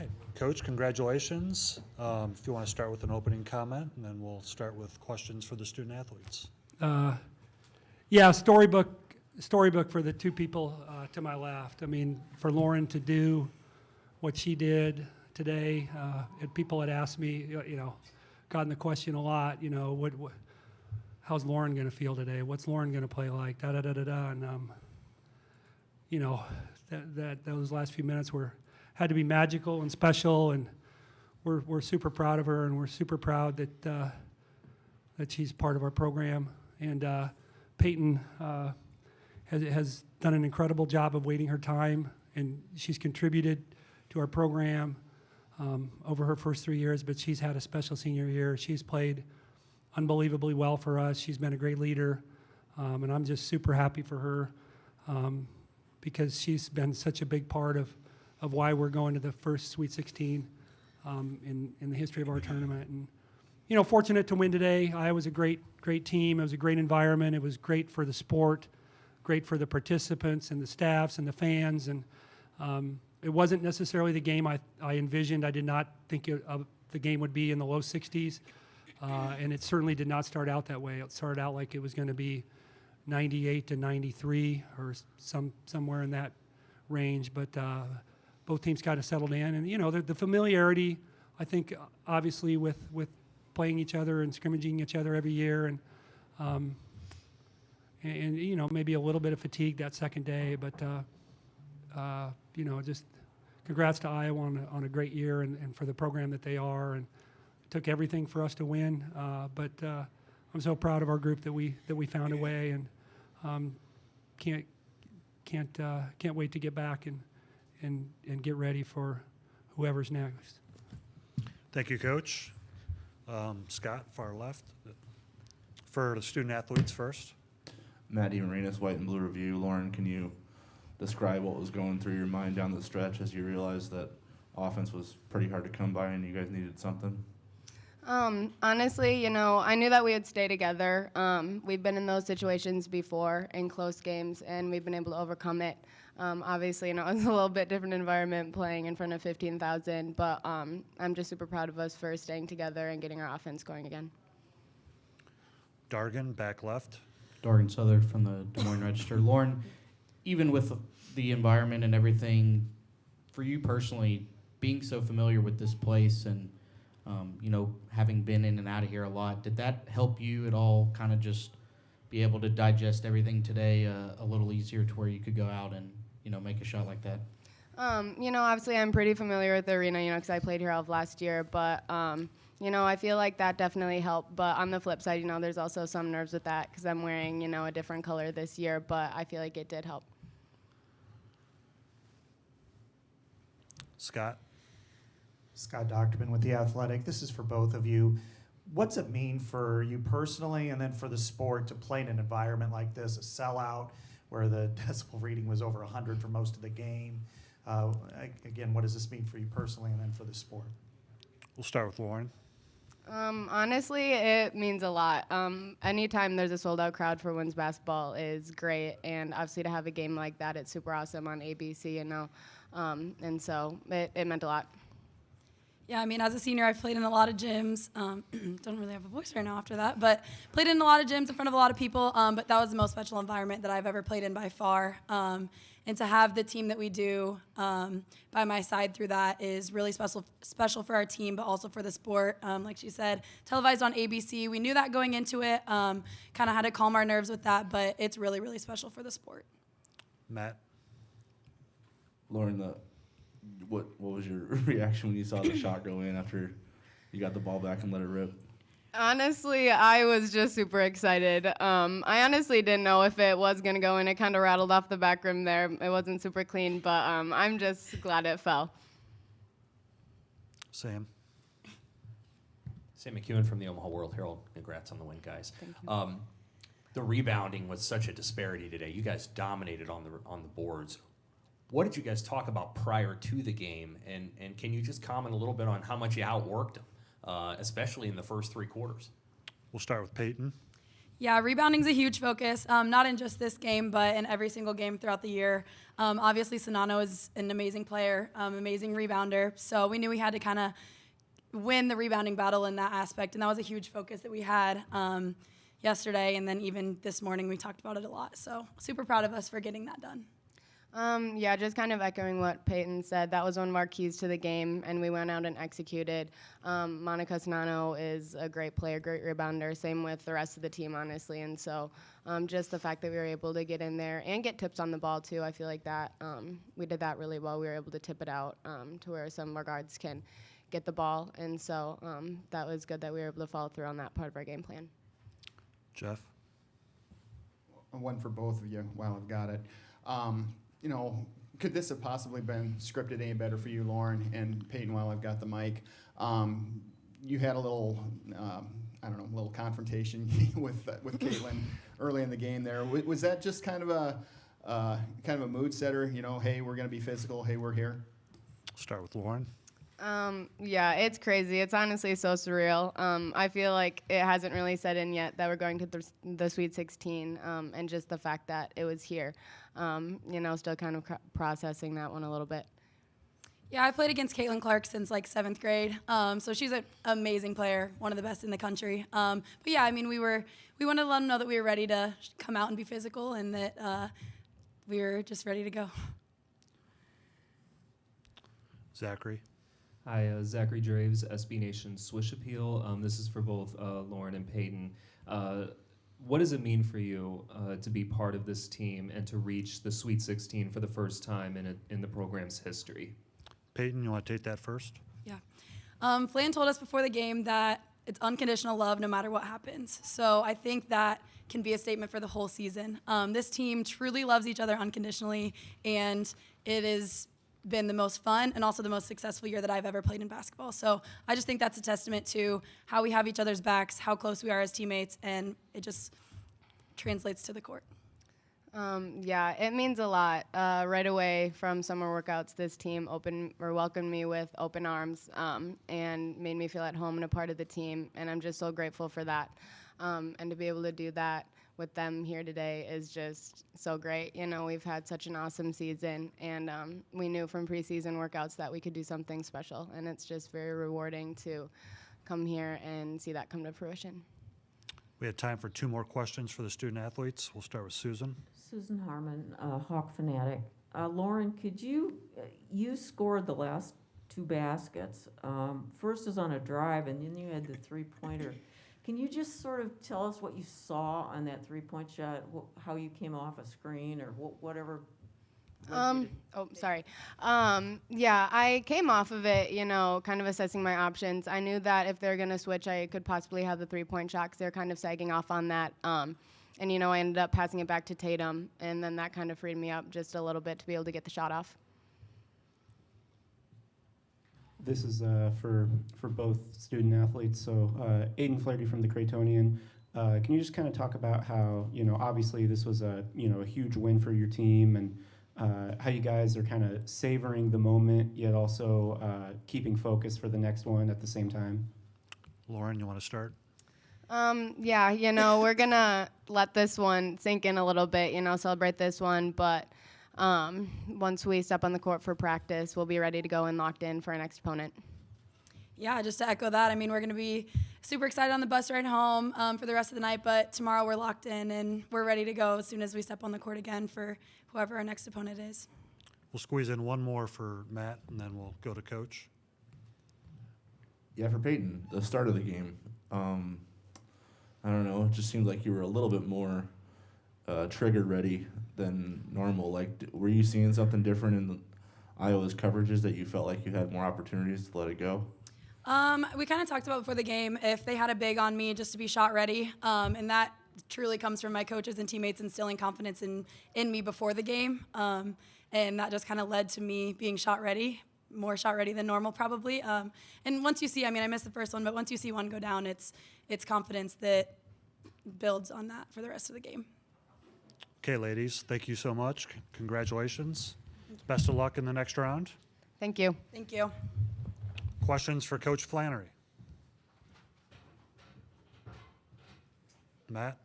right, Coach, congratulations. If you want to start with an opening comment, and then we'll start with questions for the student athletes. Yeah, storybook for the two people to my left. I mean, for Lauren to do what she did today, and people had asked me, gotten the question a lot, how's Lauren going to feel today? What's Lauren going to play like? And those last few minutes had to be magical and special, and we're super proud of her, and we're super proud that she's part of our program. And Peyton has done an incredible job of waiting her time, and she's contributed to our program over her first 3 years, but she's had a special senior year. She's played unbelievably well for us. She's been a great leader, and I'm just super happy for her because she's been such a big part of why we're going to the first Sweet 16 in the history of our tournament. And fortunate to win today. Iowa's a great team. It was a great environment. It was great for the sport, great for the participants and the staffs and the fans. And it wasn't necessarily the game I envisioned. I did not think the game would be in the low 60s. And it certainly did not start out that way. It started out like it was going to be 98 to 93 or somewhere in that range. But both teams kind of settled in. And, the familiarity, I think, obviously, with playing each other and scrimmaging each other every year. And maybe a little bit of fatigue that second day. But, just congrats to Iowa on a great year and for the program that they are. And it took everything for us to win. But I'm so proud of our group that we found a way, and can't wait to get back and get ready for whoever's next. Thank you, Coach. Scott, far left. For the student athletes first. Matt DiMarinis, White and Blue Review. Lauren, can you describe what was going through your mind down the stretch as you realized that offense was pretty hard to come by and you guys needed something? Honestly, I knew that we would stay together. We've been in those situations before in close games, and we've been able to overcome it. Obviously, it was a little bit different environment playing in front of 15,000, but I'm just super proud of us for staying together and getting our offense going again. Dargan, back left. Dargan Southard from the Des Moines Register. Lauren, even with the environment and everything, for you personally, being so familiar with this place and having been in and out of here a lot, did that help you at all kind of just be able to digest everything today a little easier to where you could go out and, make a shot like that? Obviously I'm pretty familiar with the arena, because I played here all of last year, but, I feel like that definitely helped. But on the flip side, there's also some nerves with that because I'm wearing, a different color this year, but I feel like it did help. Scott. Scott Docterman with The Athletic. This is for both of you. What's it mean for you personally and then for the sport to play in an environment like this, a sellout where the decibel reading was over 100 for most of the game? Again, what does this mean for you personally and then for the sport? We'll start with Lauren. Honestly, it means a lot. Anytime there's a sold-out crowd for women's basketball is great, and obviously to have a game like that, it's super awesome on ABC, and so it meant a lot. Yeah, I mean, as a senior, I've played in a lot of gyms. Don't really have a voice right now after that, but played in a lot of gyms in front of a lot of people. But that was the most special environment that I've ever played in by far. And to have the team that we do by my side through that is really special for our team, but also for the sport. Like she said, televised on ABC. We knew that going into it. Kind of had to calm our nerves with that, but it's really, really special for the sport. Matt. Lauren, what was your reaction when you saw the shot go in after you got the ball back and let it rip? Honestly, I was just super excited. I honestly didn't know if it was going to go in. It kind of rattled off the back rim there. It wasn't super clean, but I'm just glad it fell. Sam. Sam McEwen from the Omaha World Herald. Congrats on the win, guys. Thank you. The rebounding was such a disparity today. You guys dominated on the boards. What did you guys talk about prior to the game? And can you just comment a little bit on how much you outworked them, especially in the first three quarters? We'll start with Peyton. Yeah, rebounding's a huge focus, not in just this game, but in every single game throughout the year. Obviously, Sonano is an amazing player, amazing rebounder, so we knew we had to kind of win the rebounding battle in that aspect, and that was a huge focus that we had yesterday, and then even this morning we talked about it a lot. So super proud of us for getting that done. Yeah, just kind of echoing what Peyton said. That was one of our keys to the game, and we went out and executed. Monica Sonano is a great player, great rebounder. Same with the rest of the team, honestly. And so just the fact that we were able to get in there and get tips on the ball, too, I feel like that we did that really well. We were able to tip it out to where some of our guards can get the ball. And so that was good that we were able to follow through on that part of our game plan. Jeff? One for both of you while I've got it. You know, could this have possibly been scripted any better for you, Lauren and Peyton, while I've got the mic? You had a little, I don't know, little confrontation with Caitlin early in the game there. Was that just kind of a mood setter? You know, hey, we're going to be physical. Hey, we're here. Start with Lauren. Yeah, it's crazy. It's honestly so surreal. I feel like it hasn't really set in yet that we're going to the Sweet 16, and just the fact that it was here. You know, still kind of processing that one a little bit. Yeah, I played against Caitlin Clark since like 7th grade, so she's an amazing player, one of the best in the country. But yeah, I mean, we wanted to let them know that we were ready to come out and be physical, and that we were just ready to go. Zachary? Hi, Zachary Draves, SB Nation Swish Appeal. This is for both Lauren and Peyton. What does it mean for you to be part of this team and to reach the Sweet 16 for the first time in the program's history? Peyton, you want to take that first? Yeah. Flan told us before the game that it's unconditional love no matter what happens. So I think that can be a statement for the whole season. This team truly loves each other unconditionally, and it is been the most fun and also the most successful year that I've ever played in basketball. So I just think that's a testament to how we have each other's backs, how close we are as teammates, and it just translates to the court. Yeah, it means a lot. Right away from summer workouts, this team welcomed me with open arms and made me feel at home and a part of the team, and I'm just so grateful for that. And to be able to do that with them here today is just so great. You know, we've had such an awesome season, and we knew from preseason workouts that we could do something special, and it's just very rewarding to come here and see that come to fruition. We have time for 2 more questions for the student athletes. We'll start with Susan. Susan Harmon, Hawk Fanatic. Lauren, could you scored the last 2 baskets. First is on a drive, and then you had the 3-pointer. Can you just sort of tell us what you saw on that 3-point shot, how you came off a screen or whatever? Sorry. Yeah, I came off of it, you know, kind of assessing my options. I knew that if they're going to switch, I could possibly have the 3-point shot because they're kind of sagging off on that. And, you know, I ended up passing it back to Tatum, and then that kind of freed me up just a little bit to be able to get the shot off. This is for both student athletes. So Aiden Flaherty from the Creightonian. Can you just kind of talk about how, you know, obviously this was a huge win for your team, and how you guys are kind of savoring the moment, yet also keeping focus for the next one at the same time? Lauren, you want to start? Yeah, you know, we're going to let this one sink in a little bit, you know, celebrate this one, but once we step on the court for practice, we'll be ready to go and locked in for our next opponent. Yeah, just to echo that, I mean, we're going to be super excited on the bus ride home for the rest of the night, but tomorrow we're locked in and we're ready to go as soon as we step on the court again for whoever our next opponent is. We'll squeeze in one more for Matt, and then we'll go to Coach. Yeah, for Peyton, the start of the game, I don't know, it just seemed like you were a little bit more trigger ready than normal. Like, were you seeing something different in Iowa's coverages that you felt like you had more opportunities to let it go? We kind of talked about before the game if they had a big on me just to be shot ready, and that truly comes from my coaches and teammates instilling confidence in me before the game, and that just kind of led to me being shot ready, more shot ready than normal probably. And once you see, I mean, I missed the first one, but once you see one go down, it's confidence that builds on that for the rest of the game. Okay, ladies, thank you so much. Congratulations. Best of luck in the next round. Thank you. Thank you. Questions for Coach Flannery? Matt?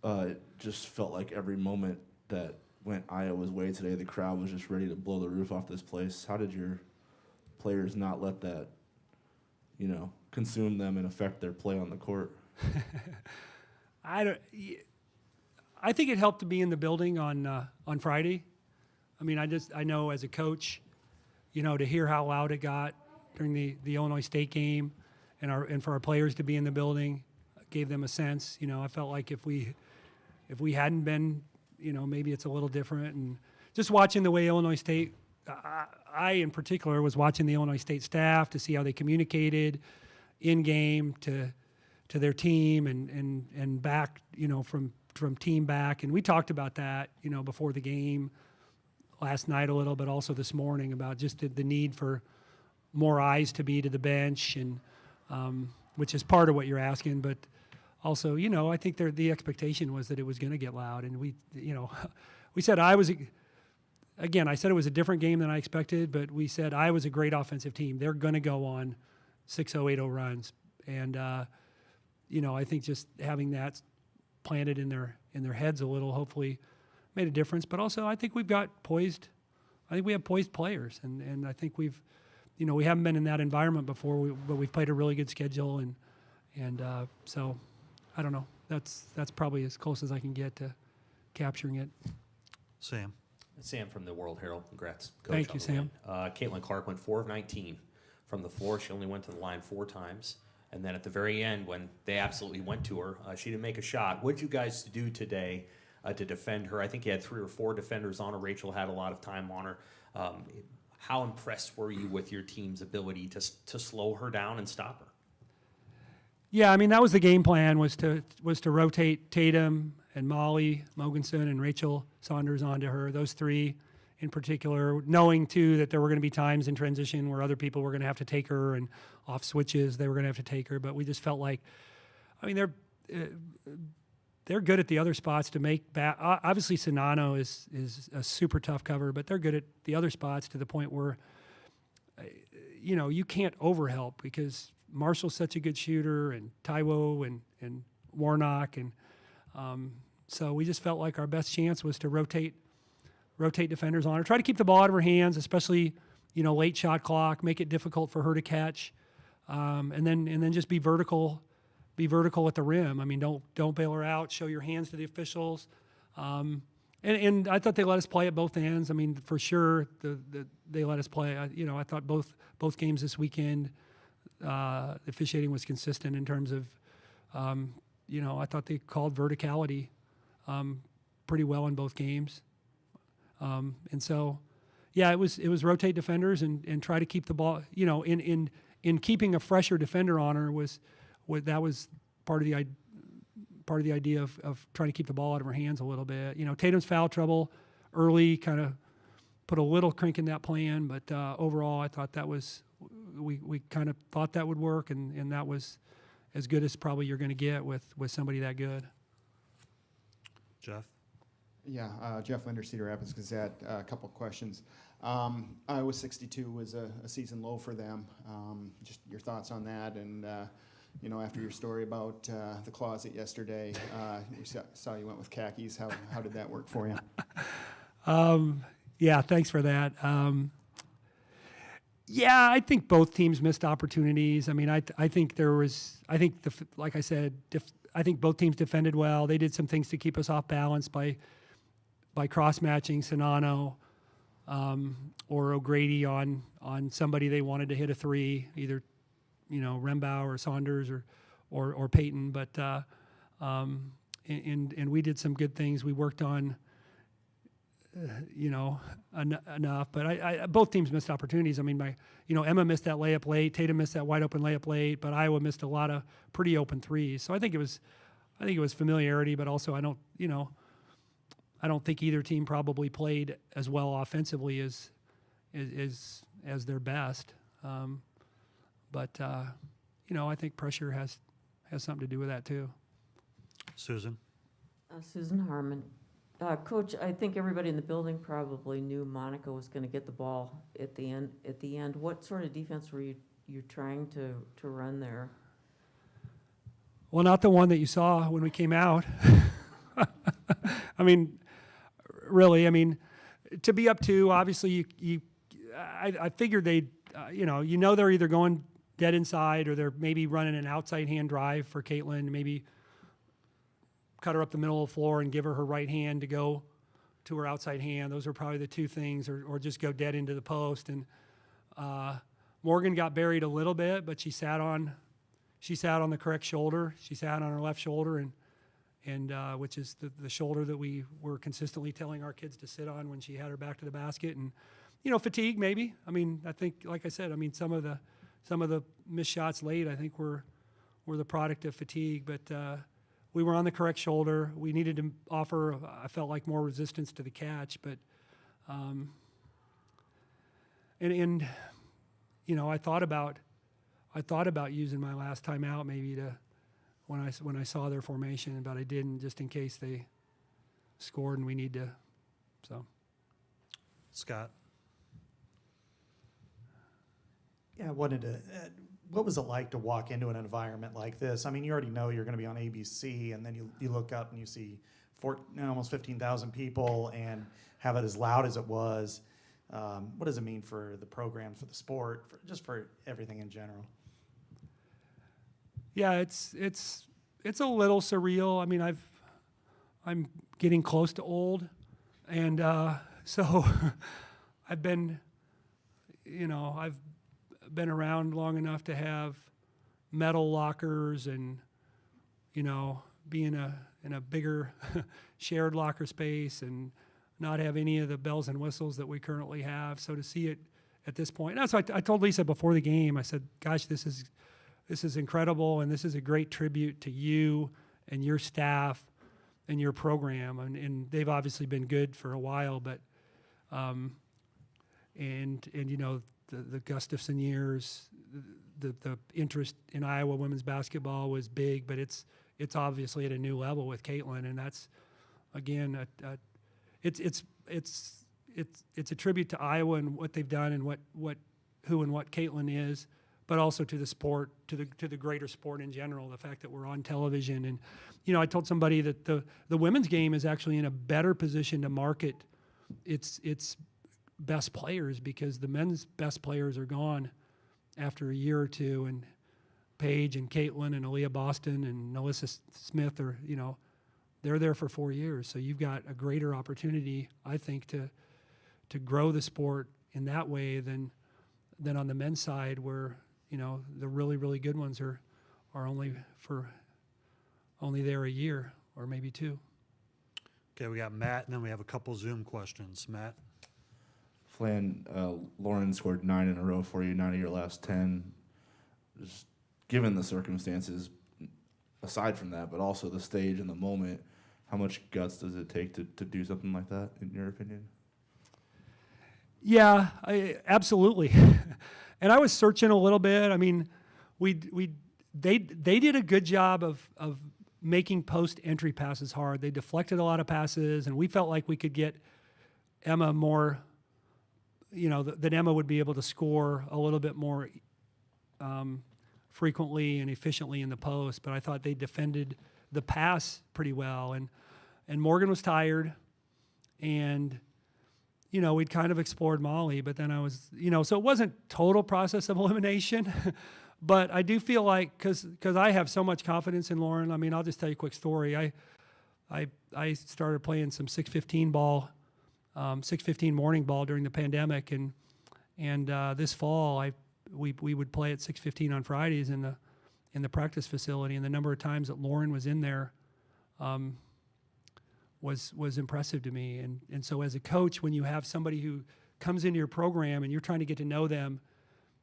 it just felt like every moment that went Iowa's way today, the crowd was just ready to blow the roof off this place. How did your players not let that, consume them and affect their play on the court? I think it helped to be in the building on Friday. I mean, I know as a coach, to hear how loud it got during the Illinois State game, and for our players to be in the building, gave them a sense. I felt like if we hadn't been, maybe it's a little different. And just watching the way Illinois State, I in particular was watching the Illinois State staff to see how they communicated in game to their team and back, from team back. And we talked about that, before the game last night a little, but also this morning about just the need for more eyes to be to the bench, and which is part of what you're asking. But also, I think the expectation was that it was going to get loud. And we said I said it was a different game than I expected, but we said I was a great offensive team. They're going to go on 6-0, 8-0 runs. And, I think just having that planted in their heads a little hopefully made a difference. But also I think we have poised players. And I think we haven't been in that environment before, but we've played a really good schedule. And so I don't know. That's probably as close as I can get to capturing it. Sam. Sam from the World Herald. Congrats, Coach. Thank you, Sam. Caitlin Clark went 4 of 19 from the floor. She only went to the line 4 times. And then at the very end, when they absolutely went to her, she didn't make a shot. What did you guys do today to defend her? I think you had 3 or 4 defenders on her. Rachel had a lot of time on her. How impressed were you with your team's ability to slow her down and stop her? Yeah, I mean, that was the game plan, was to rotate Tatum and Molly Mogensen and Rachel Saunders onto her, those 3 in particular, knowing, too, that there were going to be times in transition where other people were going to have to take her, and off switches they were going to have to take her. But we just felt like, I mean, they're good at the other spots to make back. Obviously, Sonano is a super tough cover, but they're good at the other spots to the point where, you can't overhelp because Marshall's such a good shooter, and Taiwo and Warnock, and so we just felt like our best chance was to rotate defenders on her, try to keep the ball out of her hands, especially late shot clock, make it difficult for her to catch, and then just be vertical at the rim. I mean, don't bail her out. Show your hands to the officials, and I thought they let us play at both ends. I mean, for sure, they let us play. I thought both games this weekend. The officiating was consistent in terms of, I thought they called verticality pretty well in both games. And so, yeah, it was rotate defenders and try to keep the ball, in keeping a fresher defender on her was part of the idea of trying to keep the ball out of her hands a little bit. Tatum's foul trouble early kind of put a little crink in that plan, but overall I thought that was, we kind of thought that would work, and that was as good as probably you're going to get with somebody that good. Jeff. Yeah, Jeff Linder, Cedar Rapids Gazette. A couple of questions. Iowa 62 was a season low for them. Just your thoughts on that, and after your story about the closet yesterday, we saw you went with khakis. How did that work for you? Yeah, thanks for that. Yeah, I think both teams missed opportunities. I mean, I think like I said, I think both teams defended well. They did some things to keep us off balance by cross-matching Sonano or O'Grady on somebody they wanted to hit a 3, either Rembau or Saunders or Peyton. But and we did some good things. We worked on enough. But both teams missed opportunities. I mean, Emma missed that layup late. Tatum missed that wide open layup late. But Iowa missed a lot of pretty open threes. So I think it was familiarity, but also I don't think either team probably played as well offensively as their best. But I think pressure has something to do with that too. Susan. Susan Harmon. Coach, I think everybody in the building probably knew Monica was going to get the ball at the end. What sort of defense were you trying to run there? Well, not the one that you saw when we came out. I mean, really, I mean, to be up two, obviously, I figured they'd, they're either going dead inside or they're maybe running an outside hand drive for Caitlin, maybe cut her up the middle of the floor and give her right hand to go to her outside hand. Those are probably the two things, or just go dead into the post. And Morgan got buried a little bit, but she sat on the correct shoulder. She sat on her left shoulder, and which is the shoulder that we were consistently telling our kids to sit on when she had her back to the basket. And fatigue maybe. I mean, I think, like I said, I mean, some of the missed shots late, I think were the product of fatigue. But we were on the correct shoulder. We needed to offer, I felt like, more resistance to the catch. But I thought about using my last timeout maybe to when I saw their formation, but I didn't, just in case they scored and we need to. So, Scott. Yeah, I wanted to. What was it like to walk into an environment like this? I mean, you already know you're going to be on ABC, and then you look up and you see almost 15,000 people and have it as loud as it was. What does it mean for the program, for the sport, just for everything in general? Yeah, it's a little surreal. I mean, I'm getting close to old, and so I've been around long enough to have metal lockers and be in a bigger shared locker space and not have any of the bells and whistles that we currently have. So to see it at this point, that's why I told Lisa before the game. I said, "Gosh, this is incredible, and this is a great tribute to you and your staff and your program." And they've obviously been good for a while, but the Gustafson years, the interest in Iowa women's basketball was big, but it's obviously at a new level with Caitlin, and that's again it's a tribute to Iowa and what they've done and who and what Caitlin is, but also to the sport, to the greater sport in general. The fact that we're on television, and I told somebody that the women's game is actually in a better position to market its best players, because the men's best players are gone after a year or two, and Paige and Caitlin and Aaliyah Boston and Alyssa Smith are, they're there for 4 years. So you've got a greater opportunity, I think, to grow the sport in that way than on the men's side, where the really, really good ones are only there a year or maybe two. Okay, we got Matt, and then we have a couple Zoom questions. Matt. Flan, Lauren scored 9 in a row for you, 9 of your last 10. Just given the circumstances, aside from that, but also the stage and the moment, how much guts does it take to do something like that, in your opinion? Yeah, absolutely. And I was searching a little bit. I mean, they did a good job of making post entry passes hard. They deflected a lot of passes, and we felt like we could get Emma more. That Emma would be able to score a little bit more frequently and efficiently in the post, but I thought they defended the pass pretty well. And Morgan was tired, and we'd kind of explored Molly, but then I was, so it wasn't total process of elimination, but I do feel like, because I have so much confidence in Lauren. I mean, I'll just tell you a quick story. I started playing some 6:15 ball. 6:15 morning ball during the pandemic, and this fall we would play at 6:15 on Fridays in the practice facility, and the number of times that Lauren was in there was impressive to me. And so as a coach, when you have somebody who comes into your program and you're trying to get to know them,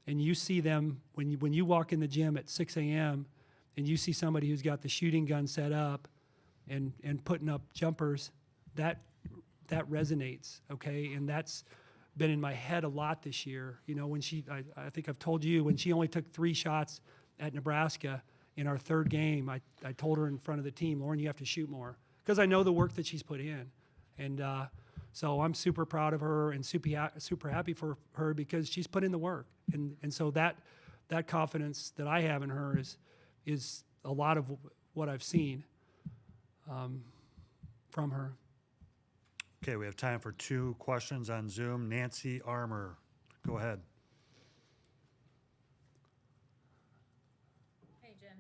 and you see them when you walk in the gym at 6 a.m. and you see somebody who's got the shooting gun set up and putting up jumpers, that resonates, okay? And that's been in my head a lot this year. When I think I've told you, when she only took 3 shots at Nebraska in our third game, I told her in front of the team, "Lauren, you have to shoot more," because I know the work that she's put in. And so I'm super proud of her and super happy for her, because she's put in the work. And so that confidence that I have in her is a lot of what I've seen. from her. Okay, we have time for 2 questions on Zoom. Nancy Armour, go ahead. Hey, Jim.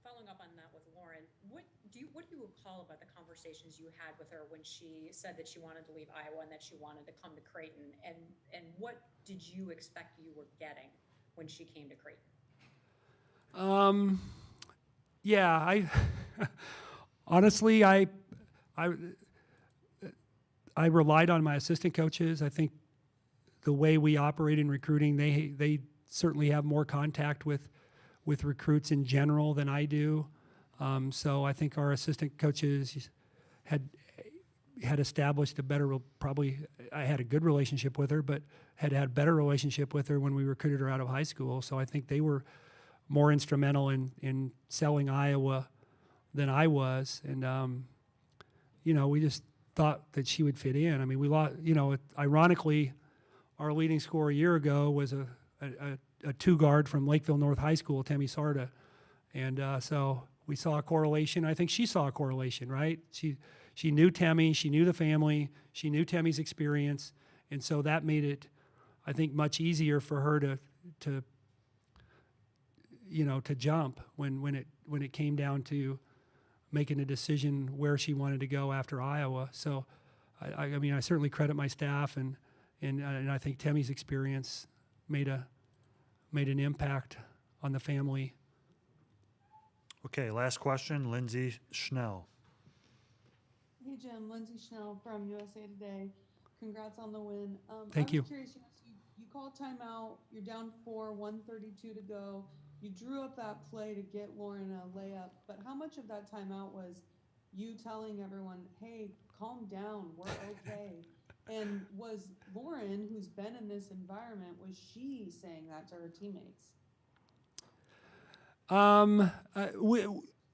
Following up on that with Lauren, what do you recall about the conversations you had with her when she said that she wanted to leave Iowa and that she wanted to come to Creighton, and what did you expect you were getting when she came to Creighton? Yeah, I honestly, I relied on my assistant coaches. I think the way we operate in recruiting, they certainly have more contact with recruits in general than I do. So I think our assistant coaches had established a better, probably I had a good relationship with her, but had a better relationship with her when we recruited her out of high school. So I think they were more instrumental in selling Iowa than I was. And, we just thought that she would fit in. I mean, we lost, ironically, our leading scorer a year ago was a 2-guard from Lakeville North High School, Temi Sarda. And so we saw a correlation. I think she saw a correlation, right? She knew Temi, she knew the family, she knew Temi's experience. And so that made it, I think, much easier for her to jump when it came down to making a decision where she wanted to go after Iowa. So, I mean, I certainly credit my staff, and I think Temi's experience made an impact on the family. Okay, last question, Lindsay Schnell. Hey Jim, Lindsay Schnell from USA Today. Congrats on the win. Thank you. I was curious, you called timeout, you're down 4, 1:32 to go. You drew up that play to get Lauren a layup, but how much of that timeout was you telling everyone, hey, calm down, we're okay? And was Lauren, who's been in this environment, was she saying that to her teammates?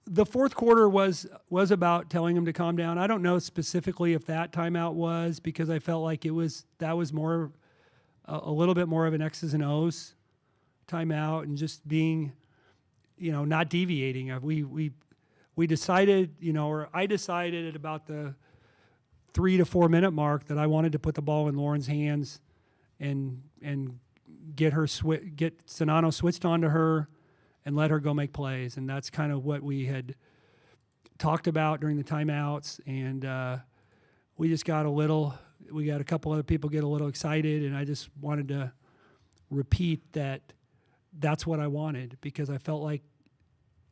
The fourth quarter was about telling him to calm down. I don't know specifically if that timeout was, because I felt like that was more a little bit more of an X's and O's timeout, and just being, not deviating. We decided, or I decided at about the 3 to 4 minute mark that I wanted to put the ball in Lauren's hands and get Sonano switched onto her and let her go make plays. And that's kind of what we had talked about during the timeouts. And we just got we got a couple other people get a little excited, and I just wanted to repeat that's what I wanted, because I felt like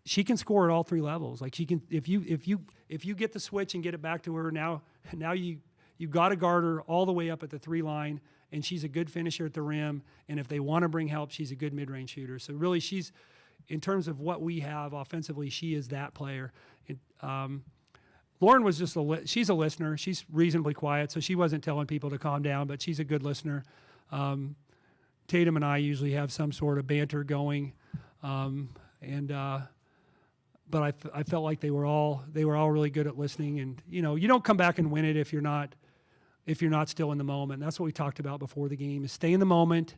she can score at all 3 levels. Like, she can, if you get the switch and get it back to her, now you got to guard her all the way up at the 3 line, and she's a good finisher at the rim. And if they want to bring help, she's a good mid-range shooter. So really, she's, in terms of what we have offensively, she is that player. Lauren was just she's a listener. She's reasonably quiet, so she wasn't telling people to calm down, but she's a good listener. Tatum and I usually have some sort of banter going, but I felt like they were all really good at listening. And you don't come back and win it if you're not still in the moment. That's what we talked about before the game: is stay in the moment.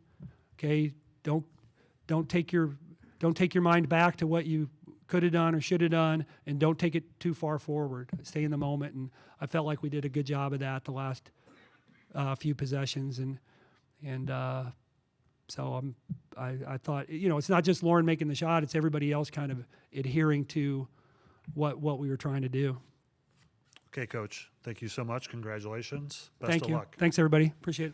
Okay, don't take your mind back to what you could have done or should have done, and don't take it too far forward. Stay in the moment, and I felt like we did a good job of that the last few possessions, and so I thought, it's not just Lauren making the shot; it's everybody else kind of adhering to what we were trying to do. Okay, Coach. Thank you so much. Congratulations. Best Thank of you. luck. Thanks, everybody. Appreciate it.